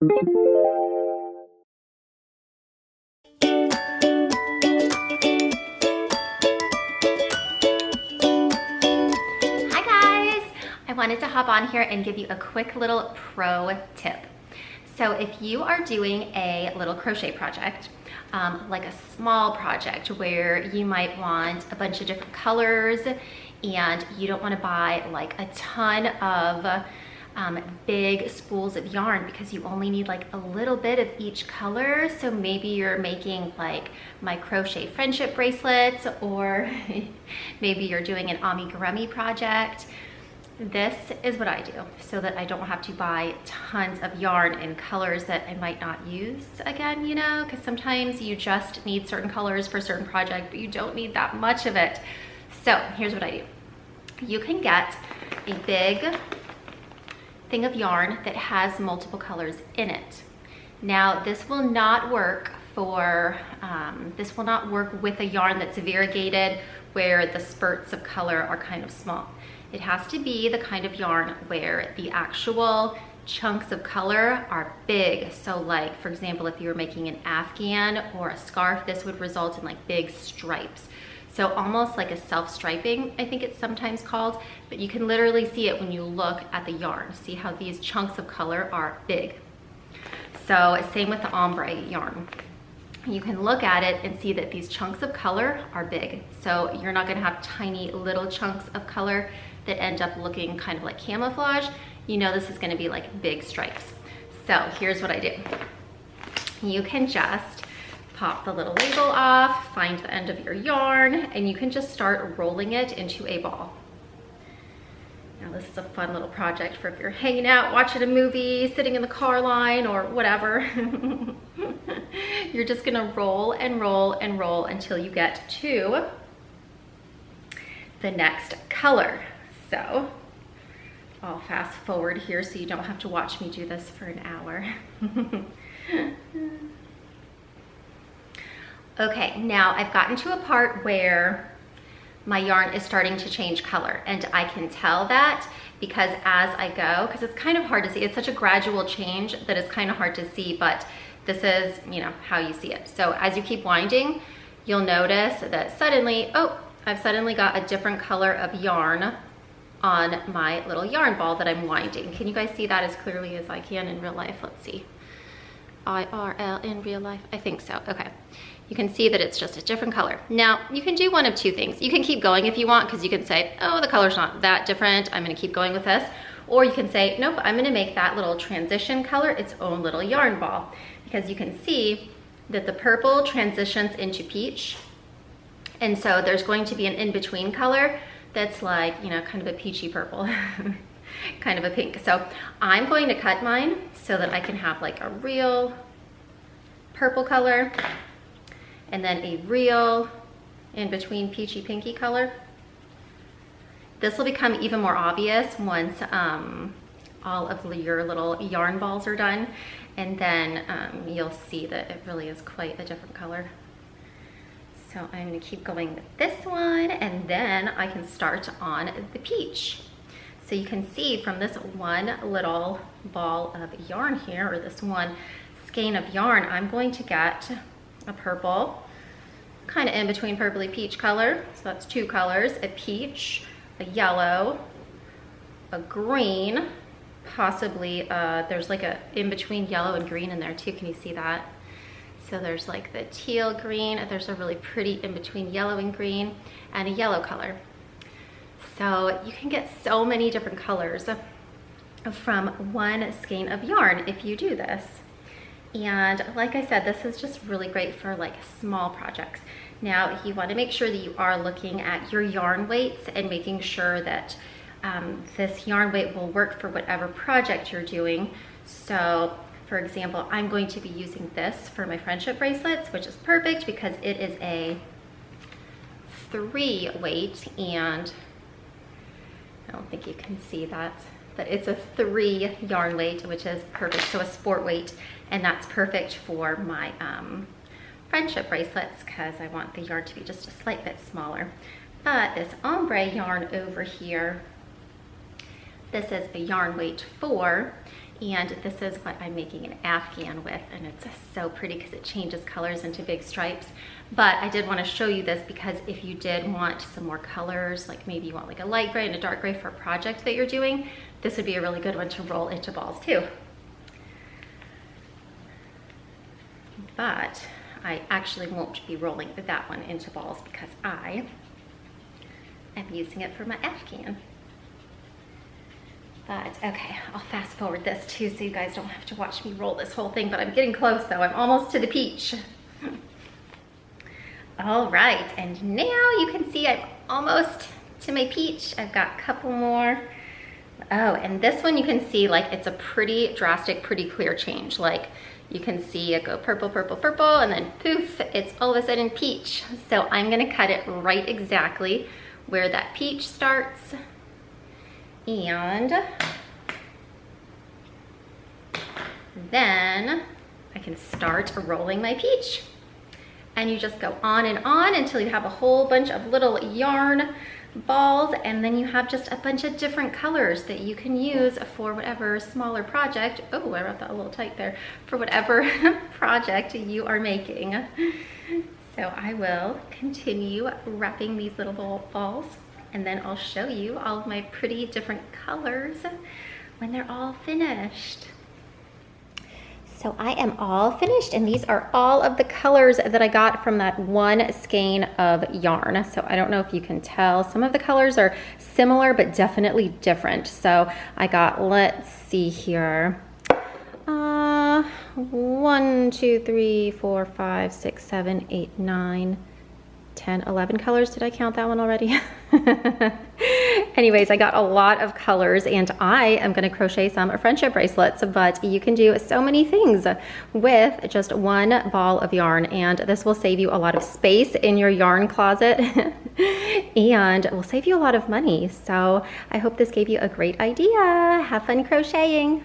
I wanted to hop on here and give you a quick little pro tip. So if you are doing a little crochet project, like a small project where you might want a bunch of different colors and you don't want to buy like a ton of big spools of yarn because you only need like a little bit of each color. So maybe you're making like my crochet friendship bracelets, or maybe you're doing an amigurumi project. This is what I do so that I don't have to buy tons of yarn in colors that I might not use again, you know, because sometimes you just need certain colors for a certain project, but you don't need that much of it. So here's what I do. You can get a big thing of yarn that has multiple colors in it. Now this will not work for, this will not work with a yarn that's variegated where the spurts of color are kind of small. It has to be the kind of yarn where the actual chunks of color are big. So like, for example, if you were making an afghan or a scarf, this would result in like big stripes. So almost like a self-striping, I think it's sometimes called, but you can literally see it when you look at the yarn. See how these chunks of color are big. So same with the ombre yarn. You can look at it and see that these chunks of color are big. So you're not gonna have tiny little chunks of color that end up looking kind of like camouflage. You know this is gonna be like big stripes. So here's what I do. You can just pop the little label off, find the end of your yarn, and you can just start rolling it into a ball. Now this is a fun little project for if you're hanging out, watching a movie, sitting in the car line or whatever. You're just gonna roll and roll and roll until you get to the next color. So I'll fast forward here so you don't have to watch me do this for an hour. Okay, now I've gotten to a part where my yarn is starting to change color, and I can tell that because as I go, because it's kind of hard to see, it's such a gradual change that it's kind of hard to see, but this is, you know, how you see it. So as you keep winding, you'll notice that suddenly, oh, I've suddenly got a different color of yarn on my little yarn ball that I'm winding. Can you guys see that as clearly as I can in real life? Let's see. IRL in real life? I think so, okay. You can see that it's just a different color. Now, you can do one of two things. You can keep going if you want, because you can say, oh, the color's not that different, I'm gonna keep going with this. Or you can say, nope, I'm gonna make that little transition color its own little yarn ball, because you can see that the purple transitions into peach. And so there's going to be an in-between color that's like, you know, kind of a peachy purple, kind of a pink. So I'm going to cut mine so that I can have like a real purple color and then a real in-between peachy pinky color. This will become even more obvious once all of your little yarn balls are done, and then you'll see that it really is quite a different color. So I'm gonna keep going with this one, and then I can start on the peach. So you can see from this one little ball of yarn here, or this one skein of yarn, I'm going to get a purple, kind of in between purpley peach color. So that's two colors, a peach, a yellow, a green, possibly, there's like a in between yellow and green in there too. Can you see that? So there's like the teal green, there's a really pretty in between yellow and green, and a yellow color. So you can get so many different colors from one skein of yarn if you do this. And like I said, this is just really great for like small projects. Now you want to make sure that you are looking at your yarn weights and making sure that this yarn weight will work for whatever project you're doing. So for example, I'm going to be using this for my friendship bracelets, which is perfect because it is a 3 weight, and I don't think you can see that, but it's a 3 yarn weight, which is perfect. So a sport weight, and that's perfect for my friendship bracelets because I want the yarn to be just a slight bit smaller. But this ombre yarn over here, this is a yarn weight 4, And this is what I'm making an afghan with, and it's so pretty because it changes colors into big stripes. But I did want to show you this because if you did want some more colors, like maybe you want like a light gray and a dark gray for a project that you're doing, this would be a really good one to roll into balls too. But I actually won't be rolling that one into balls because I am using it for my afghan. But okay, I'll fast forward this too so you guys don't have to watch me roll this whole thing, but I'm getting close though. I'm almost to the peach. All right, and now you can see I'm almost to my peach. I've got a couple more. Oh, and this one you can see like it's a pretty drastic, pretty clear change. Like you can see it go purple, purple, purple, and then poof, it's all of a sudden peach. So I'm gonna cut it right exactly where that peach starts. And then I can start rolling my peach. And you just go on and on until you have a whole bunch of little yarn balls, and then you have just a bunch of different colors that you can use for whatever smaller project. Oh, I wrote that a little tight there. For whatever project you are making. So I will continue wrapping these little balls, and then I'll show you all of my pretty different colors when they're all finished. So I am all finished, and these are all of the colors that I got from that one skein of yarn. So I don't know if you can tell, some of the colors are similar but definitely different. So I got, let's see here, 1, 2, 3, 4, 5, 6, 7, 8, 9, 10, 11 colors. Did I count that one already? Anyways, I got a lot of colors, and I am going to crochet some friendship bracelets, but you can do so many things with just one ball of yarn, and this will save you a lot of space in your yarn closet and will save you a lot of money. So I hope this gave you a great idea. Have fun crocheting.